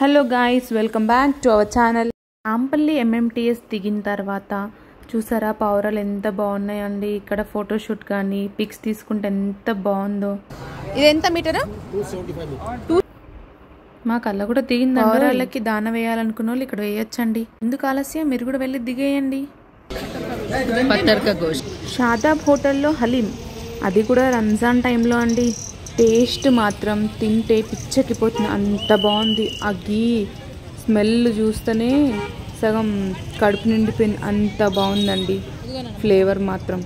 Hello guys, welcome back to our channel. Aampalli MMTS దిగిన తర్వాత చూసారా పౌరాలు ఎంత బాగున్నాయండి. ఇక్కడ ఫోటోషూట్ కానీ పిక్స్ తీసుకుంటే ఎంత బాగుందో. ఇది ఎంత మీటర్? 275. మా కళ్ళ కూడా దిగింది. పౌరాలకి దాన వేయాలనుకున్న వాళ్ళు ఇక్కడ వేయొచ్చండి. ఎందుకు ఆలస్యం, మీరు కూడా వెళ్ళి దిగేయండి. షాదాబ్ హోటల్లో హలీం, అది కూడా రంజాన్ టైంలో అండి. టేస్ట్ మాత్రం తింటే పిచ్చెక్కిపోతుంది, అంత బాగుంది. ఆ గీ స్మెల్ చూస్తేనే సగం కడుపు నిండిపోయింది, అంత బాగుందండి. ఫ్లేవర్ మాత్రం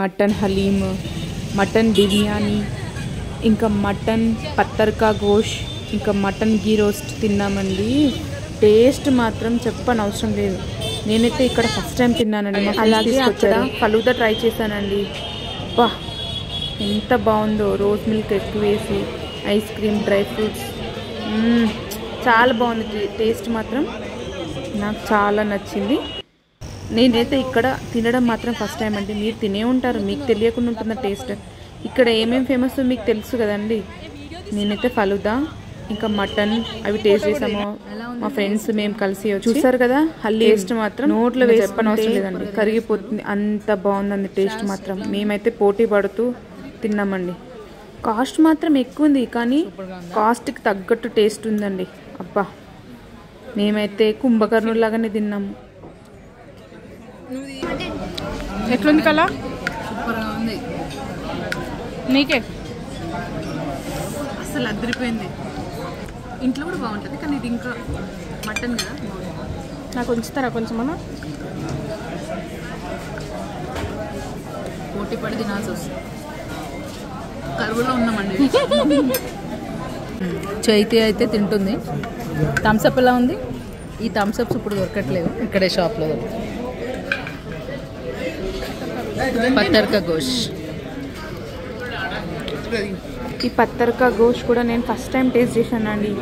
మటన్ హలీం, మటన్ బిర్యానీ, ఇంకా మటన్ పత్తర్కా గోష్, ఇంకా మటన్ గీ రోస్ట్ తిన్నామండి. టేస్ట్ మాత్రం చెప్పనవసరం లేదు. నేనైతే ఇక్కడ ఫస్ట్ టైం తిన్నానండి. అలాగే అక్కడ ఫలూదా ట్రై చేశానండి. బా ఎంత బాగుందో. రోజ్ మిల్క్ ఎక్కువ వేసి ఐస్ క్రీమ్, డ్రై ఫ్రూట్స్, చాలా బాగుంది. టేస్ట్ మాత్రం నాకు చాలా నచ్చింది. నేనైతే ఇక్కడ తినడం మాత్రం ఫస్ట్ టైం అండి. మీరు తినే ఉంటారు, మీకు తెలియకుండా ఉంటుందా టేస్ట్. ఇక్కడ ఏమేమి ఫేమస్ మీకు తెలుసు కదండి. నేనైతే ఫలూదా ఇంకా మటన్ అవి టేస్ట్ చేసాము. మా ఫ్రెండ్స్ మేము కలిసి చూసారు కదా. టేస్ట్ మాత్రం నోట్లో వేసి చెప్పనవసరం లేదండి, కరిగిపోతుంది, అంత బాగుందండి టేస్ట్ మాత్రం. మేమైతే పోటీ పడుతూ తిన్నామండి. కాస్ట్ మాత్రం ఎక్కువ ఉంది, కానీ కాస్ట్కి తగ్గట్టు టేస్ట్ ఉందండి. అబ్బా, మేమైతే కుంభకర్ణుల లాగానే తిన్నాము. ఎట్లుంది కలా? సూపర్గా ఉంది. నీకే అసలు అదిరిపోయింది. ఇంట్లో కూడా బాగుంటుంది, కానీ ఇది ఇంకా మటన్ కదా. నాకు ఉంచుతారా కొంచెమన్నా? పోటీ పడి తినాల్సి వస్తుంది. కరువులో ఉన్నామండి. చైతి అయితే తింటుంది. థమ్స్అప్ ఎలా ఉంది? ఈ థమ్స్అప్స్ ఇప్పుడు దొరకట్లేదు, ఇక్కడే షాప్లో దొరుకుతాయి. పత్తర్కా గోష్, ఈ పత్తర్కా గోష్ కూడా నేను ఫస్ట్ టైం టేస్ట్ చేశానండి.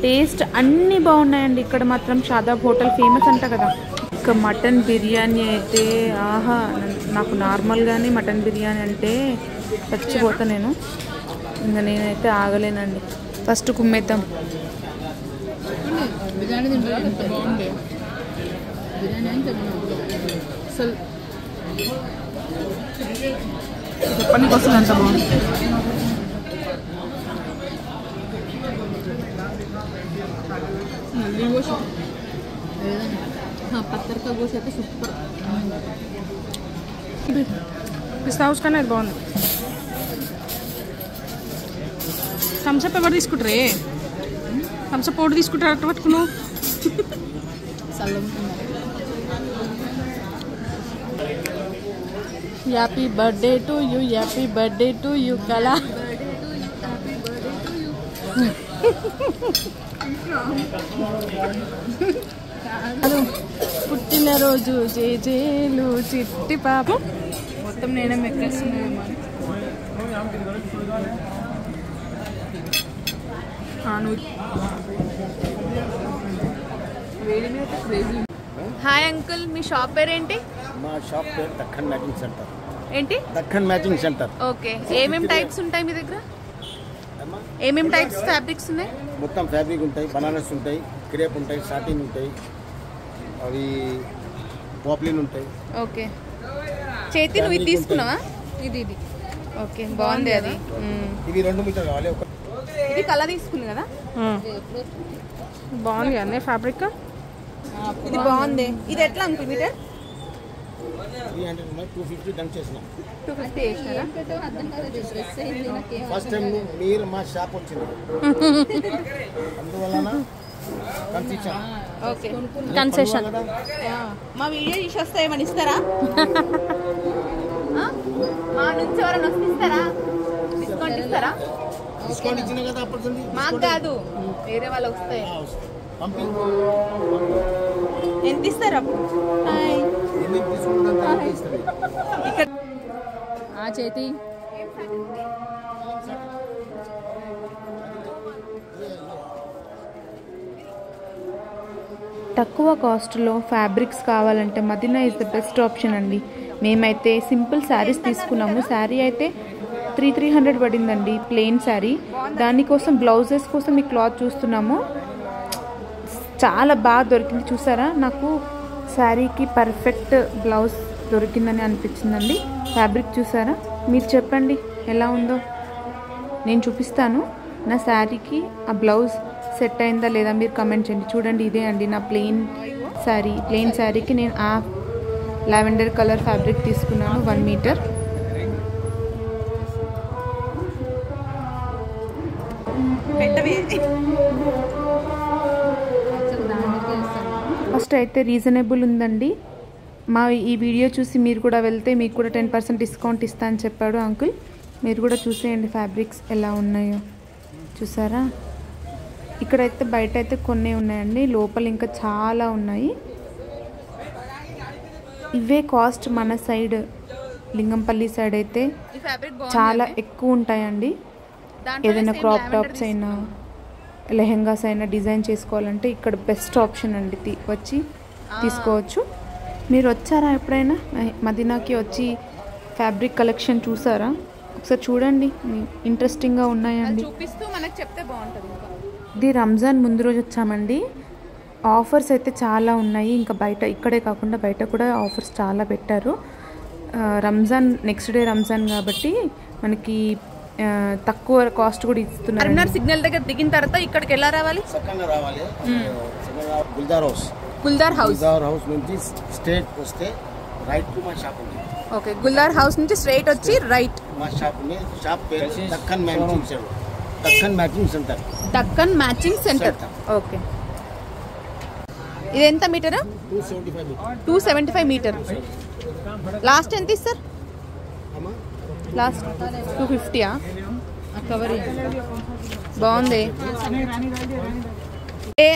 టేస్ట్ అన్నీ బాగున్నాయండి. ఇక్కడ మాత్రం షాదాబ్ హోటల్ ఫేమస్ అంట కదా. ఇంకా మటన్ బిర్యానీ అయితే ఆహా, నాకు నార్మల్గానే మటన్ బిర్యానీ అంటే చచ్చిపోతా నేను. ఇంకా నేనైతే ఆగలేనండి. ఫస్ట్ కుమ్మేద్దాం. బిర్యానీ తింటే ఎంత బాగుంది. బిర్యానీ అంటే అసలు చెప్పడానికి వస్తుంది, అంత బాగుంది. పత్తర్కా గోష్ అయితే సూపర్. పిస్తా హౌస్ కానీ అది బాగుంది. థమ్స్అప్ ఎవరు తీసుకుంటారే? థమ్స్అప్ ఒకటి తీసుకుంటారు, అట్ట పట్టుకున్నావు. Happy birthday to you, happy birthday to you Kala. పుట్టినరోజు జేజేలు చిట్టి పాప. మొత్తం నేనే మెక్కేస్తున్నాను. హాయ్ అంకుల్, మీ షాప్ పేరేంటి? మా షాప్ పేరు దక్కన్ మ్యాచింగ్ సెంటర్. ఏంటి? Deccan matching centre. ఓకే. ఏమేమి టైప్స్ ఉంటాయి మీ దగ్గర? ఏమేమి టైప్స్ ఫ్యాబ్రిక్స్ ఉన్నాయి? మొత్తం ఫ్యాబ్రిక్ ఉంటాయి, బనారస్ ఉంటాయి, క్రేప్ ఉంటాయి, సాటిన్ ఉంటాయి, అవి పాప్లిన్ ఉంటాయి. ఓకే. చేతి నువ్వు ఇది తీసుకున్నావా? ఇది ఓకే, బాగుంది. అది ఇవి 2 మీటర్ కావాలి. ఇది కలర్ తీసుకుంది కదా, బాగుంది అన్నీ ఫ్యాబ్రిక్. ఇది బాగుంది. ఇది ఎట్లా అంకుల్ మీటర్? 300 ఉన్నాయి, 250 డన్ చేసినాం. 250 వేసినారా? ఫస్ట్ టైం మీరు మా షాప్ వచ్చింది, అందువలన కన్సెషన్. Okay, concession. మా వీడియో చూసి వస్తే ఏమని ఇస్తారా? మా నుంచి ఎవరైనా వస్తే ఇస్తారా? డిస్కౌంట్ ఇస్తారా? డిస్కౌంట్ ఇచ్చినా కదా అప్పుడు. మాకు కాదు, వేరే వాళ్ళకి వస్తాయి. ఎంత ఇస్తారు అప్పుడు? ఇక్కడ చేతి తక్కువ కాస్ట్లో ఫ్యాబ్రిక్స్ కావాలంటే Madina is the best option అండి. మేమైతే సింపుల్ శారీస్ తీసుకున్నాము. శారీ అయితే 300 పడిందండి, ప్లెయిన్ శారీ. దానికోసం బ్లౌజెస్ కోసం ఈ క్లాత్ చూస్తున్నాము. చాలా బాగా దొరికింది. చూసారా, నాకు శారీకి పర్ఫెక్ట్ బ్లౌజ్ దొరికిందని అనిపించిందండి. ఫ్యాబ్రిక్ చూసారా, మీరు చెప్పండి ఎలా ఉందో. నేను చూపిస్తాను నా శారీకి ఆ బ్లౌజ్ సెట్ అయిందా లేదా మీరు కమెంట్ చేయండి. చూడండి, ఇదే అండి నా ప్లెయిన్ శారీకి నేను ఆ లావెండర్ కలర్ ఫ్యాబ్రిక్ తీసుకున్నాను 1 మీటర్. ఫస్ట్ అయితే రీజనబుల్ ఉందండి. మా ఈ వీడియో చూసి మీరు కూడా వెళ్తే మీకు కూడా 10% డిస్కౌంట్ ఇస్తా అని చెప్పాడు అంకుల్. మీరు కూడా చూసేయండి ఫ్యాబ్రిక్స్ ఎలా ఉన్నాయో. చూసారా, ఇక్కడైతే బయట అయితే కొన్ని ఉన్నాయండి, లోపల ఇంకా చాలా ఉన్నాయి. ఇవే కాస్ట్ మన సైడ్ లింగంపల్లి సైడ్ అయితే చాలా ఎక్కువ ఉంటాయండి. ఏదైనా క్రాప్ టాప్స్ అయినా లెహెంగాస్ అయినా డిజైన్ చేసుకోవాలంటే ఇక్కడ బెస్ట్ ఆప్షన్ అండి, వచ్చి తీసుకోవచ్చు. మీరు వచ్చారా ఎప్పుడైనా మదీనాకి వచ్చి ఫ్యాబ్రిక్ కలెక్షన్ చూసారా? ఒకసారి చూడండి, ఇంట్రెస్టింగ్గా ఉన్నాయండి. చూపిస్తూ మనకు చెప్తే బాగుంటుంది. ఇది రంజాన్ ముందు రోజు వచ్చామండి. ఆఫర్స్ అయితే చాలా ఉన్నాయి. ఇంకా బయట ఇక్కడే కాకుండా బయట కూడా ఆఫర్స్ చాలా పెట్టారు. రంజాన్ నెక్స్ట్ డే రంజాన్ కాబట్టి మనకి తక్కువ కాస్ట్ కూడా ఇస్తున్నారు. సిగ్నల్ దగ్గర దిగిన తర్వాత ఇక్కడికి ఎలా రావాలి? గుల్దార్ హౌస్ నుంచి స్ట్రైట్ వస్తే రైట్ టు మా షాప్ ఉంది. ఓకే, గుల్దార్ హౌస్ నుంచి స్ట్రైట్ వచ్చి రైట్ మా షాప్ ఉంది. షాప్ పేరు దక్కన్ మ్యాచింగ్ సెంటర్. ఓకే, ఇది ఎంత మీటర్? 275 మీటర్. లాస్ట్ ఎంత ఇస్తారు? లాస్ట్ 250. కవర్ బాగుంది.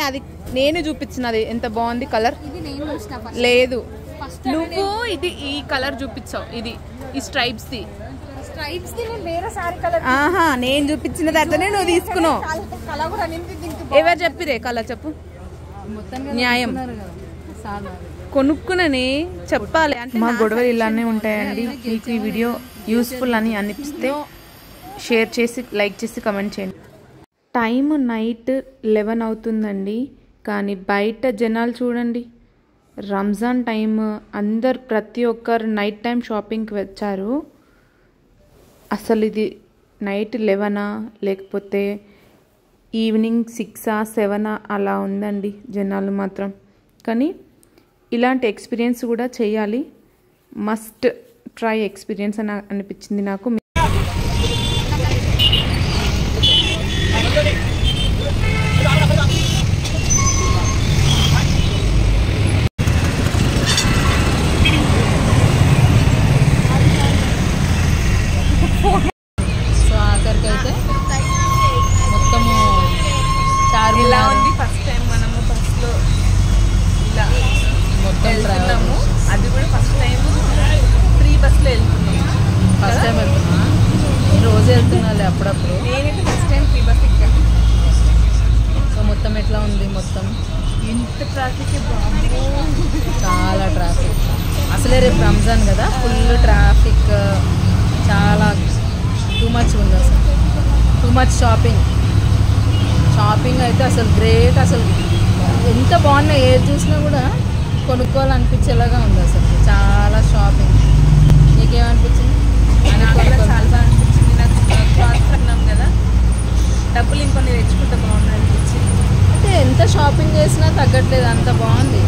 అది నేను చూపించినది ఎంత బాగుంది కలర్. లేదు, నువ్వు ఇది ఈ కలర్ చూపించావు. ఇది ఈ స్ట్రైప్స్ ది. ఆహా, నేను చూపించిన దాంట్లోనే నువ్వు తీసుకున్నావు. ఎవరు చెప్పిరే కలర్? చెప్పు. న్యాయం కొనుక్కునని చెప్పాలి. మా గొడవలు ఇలానే ఉంటాయండి. మీకు ఈ వీడియో యూస్ఫుల్ అని అనిపిస్తే షేర్ చేసి లైక్ చేసి కమెంట్ చేయండి. టైం నైట్ 11 అవుతుందండి, కానీ బయట జనాలు చూడండి. రంజాన్ టైం అందరు ప్రతి ఒక్కరు నైట్ టైం షాపింగ్కి వచ్చారు. అసలు ఇది నైట్ 11 లేకపోతే ఈవినింగ్ 6 7 అలా ఉందండి జనాలు మాత్రం. కానీ ఇలాంటి ఎక్స్పీరియన్స్ కూడా చేయాలి. మస్ట్ ట్రై ఎక్స్పీరియన్స్ అని అనిపించింది నాకు. సో ఆఖరికైతే మొత్తము ఎలా ఉంది? ఫస్ట్ టైం మనము బస్లో ఇలా మొత్తం వెళ్తున్నాము. అది కూడా ఫస్ట్ టైం ఫ్రీ బస్లో వెళ్తున్నాము. ఫస్ట్ టైం వెళ్తున్నా, రోజు వెళ్తున్నాలే అప్పుడప్పుడు. నేనైతే ఫస్ట్ టైం ఫ్రీ బస్ ఎక్కాను. సో మొత్తం ఎట్లా ఉంది? మొత్తం ఎంత ట్రాఫిక్, చాలా ట్రాఫిక్. అసలే రేపు రంజాన్ కదా, ఫుల్ ట్రాఫిక్, చాలా టూ మచ్ ఉంది. అసలు టూ మచ్ షాపింగ్ అయితే అసలు గ్రేట్. అసలు ఎంత బాగున్నాయి, ఏది చూసినా కూడా కొనుక్కోవాలనిపించేలాగా ఉంది. అసలు చాలా షాపింగ్. నీకేమనిపించింది? చాలా బాగా అనిపించింది. నాకు క్లాత్ అన్నాం కదా, డబ్బులు ఇంకొన్ని తెచ్చుకుంటే బాగుంది అనిపించింది. అంటే ఎంత షాపింగ్ చేసినా తగ్గట్లేదు, అంత బాగుంది.